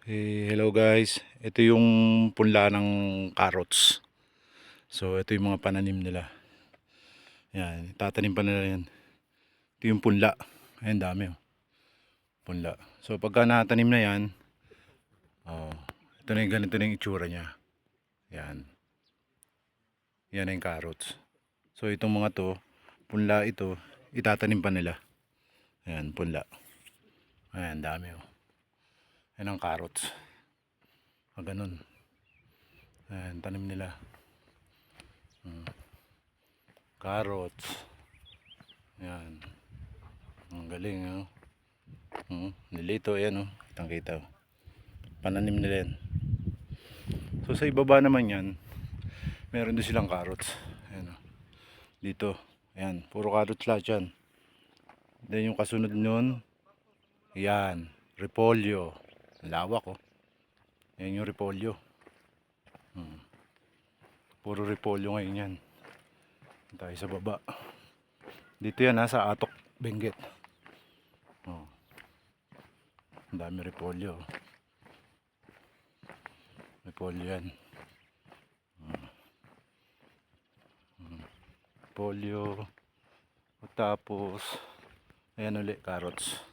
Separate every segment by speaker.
Speaker 1: Hello guys, ito yung punla ng carrots. So ito yung mga pananim nila. Yan, tatanim pa nila yan. Ito yung punla. Ayan, dami oh. Punla. So pagka natanim na yan, oh, ito na yung ganito na yung itsura niya. Yan. Yan na yung carrots. So itong mga to, punla ito, itatanim pa nila. Ayan, punla. Ayan, dami oh. Yan ang carrots. Ganun. Ayan, tanim nila. Carrots. Yan. Ang galing, oh. Nilito, yan, oh. Kitang kita, oh. Pananim nila yan. So sa ibaba naman yan, meron din silang carrots. Ayan, oh. Dito. Ayan, puro carrots lahat yan. Then yung kasunod nun, yan, repolyo. Lawak, oh. Yan yung repolyo. Puro repolyo ngayon yan. Tayo sa baba. Dito yan, sa Atok, Benguet. Oh. Ang dami repolyo. Repolyo yan. Repolyo. Tapos, ayan ulit, carrots.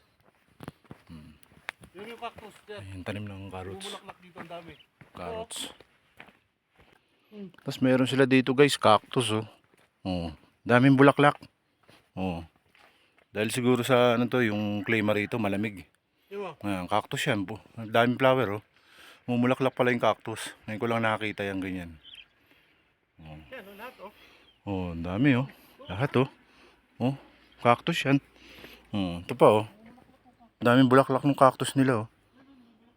Speaker 2: Yung cactus dyan.
Speaker 1: Ayan, tanim ng carrots.
Speaker 2: Bumulaklak dito ang dami.
Speaker 1: Carrots. Tapos meron sila dito guys, cactus oh. Oh, daming bulaklak. Oh. Dahil siguro sa ano to, yung klima rito malamig. Ayan, cactus yan po. Daming flower oh. Mumulaklak pala yung cactus. Ngayon ko lang nakakita yung ganyan. Oh.
Speaker 2: Yan, lahat oh.
Speaker 1: Oh, dami oh. Lahat oh. Oh, cactus yan. Oh, ito pa oh. Daming bulaklak ng cactus nila oh.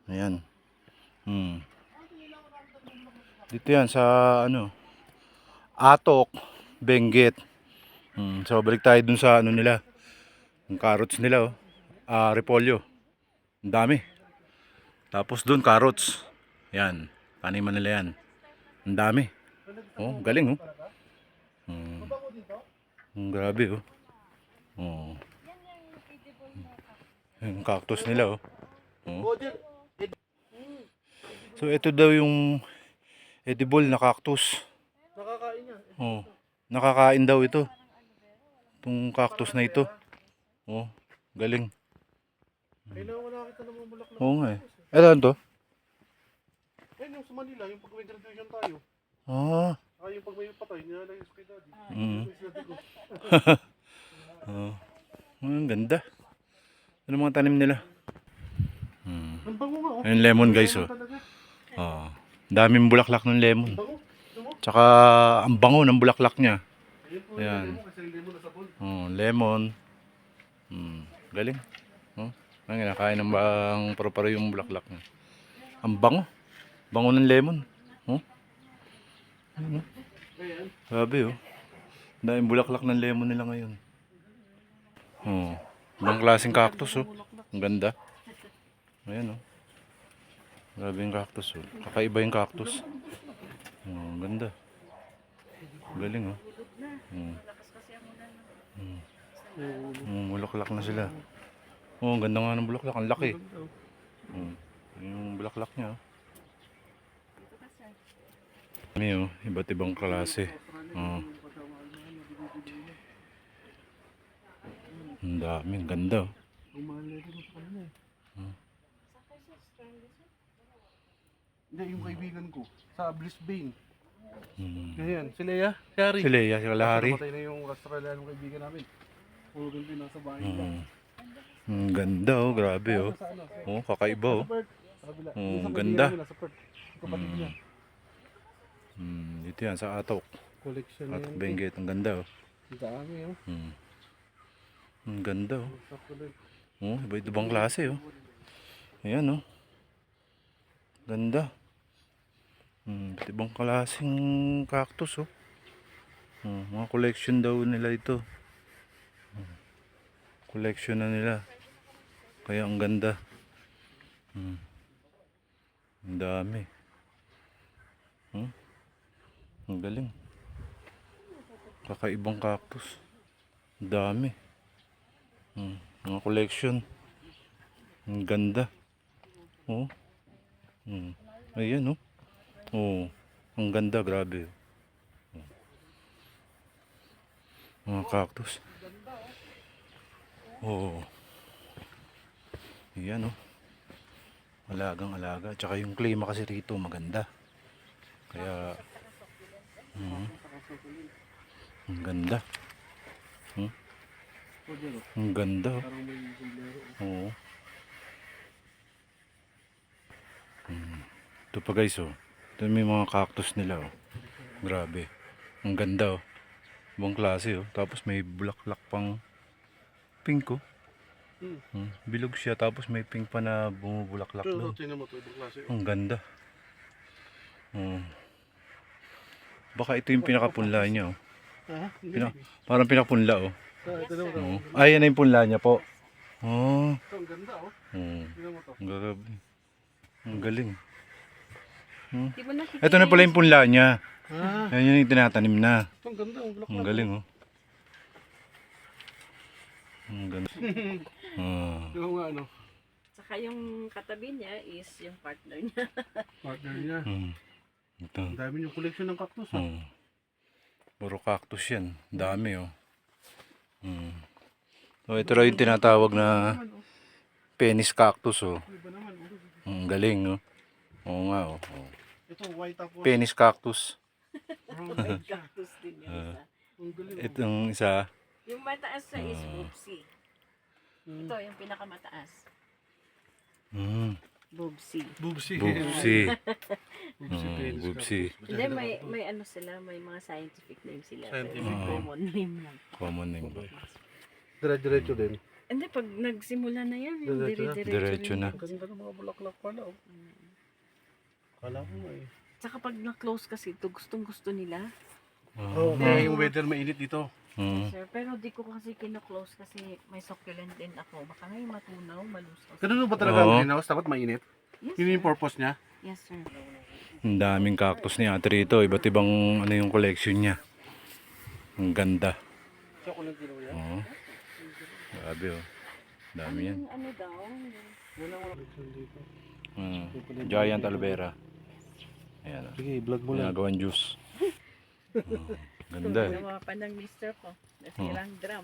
Speaker 1: Ayan. Dito yan sa ano, Atok, Benguet. So balik tayo dun sa ano nila. Yung carrots nila oh. Repolyo. Ang dami. Tapos dun carrots. Yan. Taniman nila yan. Ang dami. Oh, galing oh. Grabe oh. Oh. Yung cactus nila oh. Oh. So ito daw yung edible na cactus.
Speaker 2: Nakakain yan.
Speaker 1: Oh. Nakakain daw ito. Itong cactus na ito. Oh, galing.
Speaker 2: Kailangan ko nakakita ng mga bulaklak.
Speaker 1: Oo nga eh. Ito to?
Speaker 2: Yan yung sa Manila, yung pag may graduation tayo.
Speaker 1: Ah.
Speaker 2: Yung pag may patay, nilalagay sa kay daddy.
Speaker 1: Oh. Ang ganda. Ano mga tanim nila?
Speaker 2: Ang bango nga oh.
Speaker 1: Ayun lemon guys oh. Oh. Daming bulaklak ng lemon. Tsaka ang bango ng bulaklak niya. Ayan. Oh, lemon. Galing. Oh. Ang kinakain ng bang paro-paro yung bulaklak niya. Ang bango. Bango ng lemon. Oh. Ano? Grabe oh. Daming bulaklak ng lemon nila ngayon. Oh. Ibang klaseng cactus oh. Ang ganda. Ayan oh. Grabe yung cactus oh. Kakaiba yung cactus. Oh, ang ganda. Galing oh. Bulaklak na sila. Oh, ang ganda nga ng bulaklak. Ang laki. Yung bulaklak niya oh. May oh, iba't ibang klase. Oh. Ang dami, ang ganda oh.
Speaker 2: Hindi, yung kaibigan ko sa Brisbane. Ganyan, si Leia, si Harry.
Speaker 1: Si Leia, si Kalahari.
Speaker 2: Namatay na yung Australian kaibigan namin. Puro ganito yung nasa bahay nila.
Speaker 1: Ang ganda oh, grabe oh. Oh, kakaiba oh. Oh, ang ganda.
Speaker 2: Kapatid niya.
Speaker 1: Dito yan sa Atok.
Speaker 2: Collection na
Speaker 1: Atok
Speaker 2: yan.
Speaker 1: Benguet, ang ganda oh.
Speaker 2: Ang dami oh.
Speaker 1: Ang ganda oh. Oh, iba-iba bang klase oh. Ayan oh. Ganda. Iba't ibang klaseng cactus oh. Mga collection daw nila ito. Collection na nila. Kaya ang ganda. Ang dami. Ang galing. Kakaibang cactus. Ang dami. Mga collection. Ang ganda. Oh. Ayan, oh. Oh, ang ganda, grabe. Mga cactus. Oo. Ayan, oh. Alagang alaga. Tsaka yung klima kasi rito maganda. Kaya, ang ganda.
Speaker 2: O, dyan, oh.
Speaker 1: Ang ganda, oh.
Speaker 2: Parang may sombrero.
Speaker 1: Oo. Ito pa guys, oh. Ito may mga cactus nila, oh. Grabe. Ang ganda, oh. Ibang klase, oh. Tapos may bulaklak pang pink, oh. Bilog siya, tapos may pink pa na bumubulaklak
Speaker 2: Ito,
Speaker 1: doon.
Speaker 2: tingnan mo ito, ibang klase.
Speaker 1: Ang ganda. Baka ito yung pinakapunla niya, oh.
Speaker 2: Ha?
Speaker 1: Parang pinapunla, oh.
Speaker 2: Ito na mo ito.
Speaker 1: Oo. Ay, yan na yung punla niya po. Oh.
Speaker 2: Ito, ang ganda, oh.
Speaker 1: Hmm.
Speaker 2: Tingnan mo ito.
Speaker 1: Ang grabe. Ang galing.
Speaker 3: Di mo nakikita
Speaker 1: Ito na pala yung punla niya.
Speaker 2: Ah,
Speaker 1: Yan yung tinatanim na.
Speaker 2: ito, ang ganda, ang bulaklak.
Speaker 1: Ang galing, oh. Ang ganda.
Speaker 2: Ito nga, ano,
Speaker 3: Saka yung katabi niya is yung partner niya.
Speaker 2: partner niya.
Speaker 1: Ito.
Speaker 2: Ang dami yung collection ng cactus, ha.
Speaker 1: Puro cactus yan. Dami, oh. So, ito raw yung tinatawag na penis cactus, oh.
Speaker 2: Iba naman, oh.
Speaker 1: Ang galing, oh. Oo nga, oh.
Speaker 2: Ito, white tapos.
Speaker 1: Penis cactus.
Speaker 3: Cactus din yung isa.
Speaker 2: Ang galing, oh.
Speaker 1: Itong isa.
Speaker 3: Yung mataas na is Bubsy. Ito yung pinakamataas. Bubsy.
Speaker 2: Bubsy.
Speaker 1: Bubsy.
Speaker 2: penis
Speaker 1: Bubsy.
Speaker 2: cactus.
Speaker 3: Hindi, may ano sila, may mga scientific name sila.
Speaker 2: Scientific
Speaker 3: Pero
Speaker 1: name.
Speaker 3: common name lang.
Speaker 1: Common name ba?
Speaker 2: Dire-diretso din.
Speaker 3: Hindi, pag nagsimula na yan,
Speaker 2: Diretso na.
Speaker 1: Diretso na.
Speaker 2: Ang ganda ng mga bulaklak pala, oh. Kala ko nga, eh.
Speaker 3: Tsaka pag na-close kasi ito, gustong gusto nila.
Speaker 2: Oh, kaya yung weather mainit dito.
Speaker 3: Sir, pero di ko kasi kino-close kasi may succulent din ako. Baka ngayon matunaw, malustos.
Speaker 2: Ganun ba talaga
Speaker 1: Oo.
Speaker 2: ang greenhouse? Dapat mainit?
Speaker 3: Yes,
Speaker 2: Yun yung purpose niya?
Speaker 3: yes, sir.
Speaker 1: Ang daming cactus ni ate rito. Iba't ibang ano yung collection niya. Ang ganda.
Speaker 2: Chocolate ginawa yan?
Speaker 1: Oo. Grabe, oh. Dami yan.
Speaker 3: Yung ano daw,
Speaker 2: Wala collection dito.
Speaker 1: Giant aloe vera. Ayan, oh.
Speaker 2: Sige, vlog mo lang.
Speaker 1: Ginagawan juice. Ganda, eh.
Speaker 3: Nawa pa ng mister ko. Nasirang drum.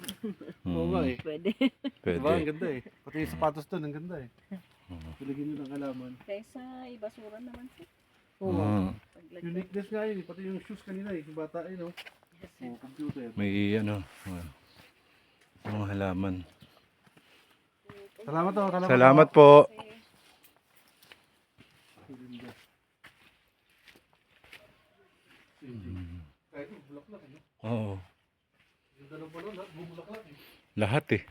Speaker 2: Oo nga, eh.
Speaker 3: Pwede.
Speaker 2: Diba? Ang
Speaker 1: Pwede.
Speaker 2: ganda, eh. Pati yung sapatos doon, ang ganda, eh. Pilagin nyo ng halaman.
Speaker 3: Kaysa ibasura naman siya.
Speaker 2: Oo nga.
Speaker 3: Paglagyan.
Speaker 2: Uniqueness nga yun, eh. Pati yung shoes kanina, eh. Yung bata, eh, no?
Speaker 3: Yes, sir.
Speaker 2: Oo, computer.
Speaker 1: May ano. Mga halaman.
Speaker 2: Salamat, oh.
Speaker 1: Salamat po.
Speaker 2: Kahit yung bulaklak, eh.
Speaker 1: Oo.
Speaker 2: Yung ganun pa nun, bubulaklak, eh.
Speaker 1: Lahat eh.